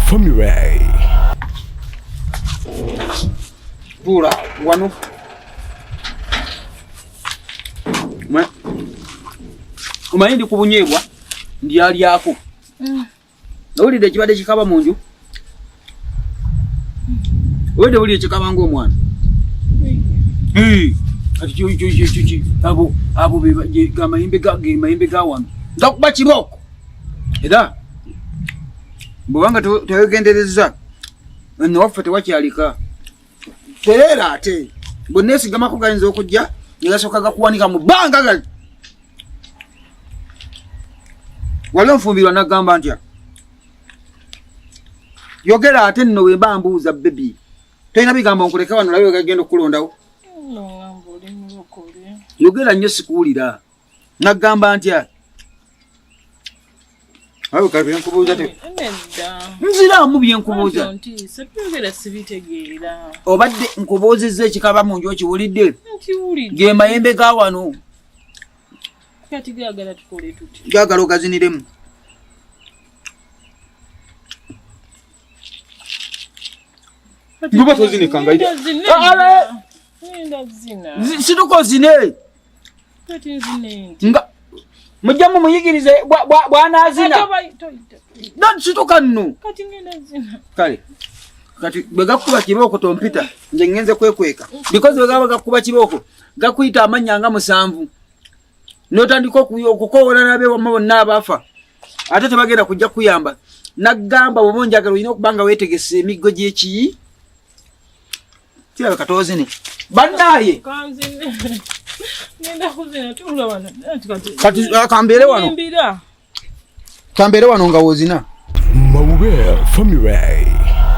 Family. Pura, wano. Umayindi kubunyebwa ndi ali yako. Owulidde ekibadde kikaba mu nju? Owulidde buli ekikaba ng'omwana? Kati kyo abo mayembe ga wano. Gakuba kibooko. Era bw'obanga tewegendereza nno waffe tewakyalika. Tereera ate bonna esigamako gayinza okujja ne gasooka gakuwanika mu bbanga gali. Wali onfumbirwa n'agamba ntya? Yogera ate nno wemba mbuuza bebi. Tolina bigambo nkuleka wano lawe gagenda okukulondawo. Yogera nnyo sikuwulira. N'agamba ntya? Ayo kale byenkubuuza te. Nziraamu byenkubuuza. Obadde nkubuuzizza ekikaba mu nju okiwulidde? Ge mayembe ga wano. Kati gaagala tukole tuti. Gaagala ogaziniremu. Nguba tozinika ngaida. Situko zine. Kati zine. Nga mujjamu muyigirize bwana azina. Don't situka nno. Kati ngenda zina. Kale. Kati bwegakuba kibooko tompita nze ngenze kwekweka. Because bwegaba gakuba kibooko gakuyita amanya nga 7. Notandika okukowola nabe wamma bonna abafa. Ate tebagenda kujja kuyamba. Nagamba bw'onjagala olina okubanga weetegese emiggo gy'ekiyi. Tiyabe katozine. Bannaye. Kanzine. Nenda kuzina tula wano. Kati kambeere wano. Kambeere wano nga wozina. Family.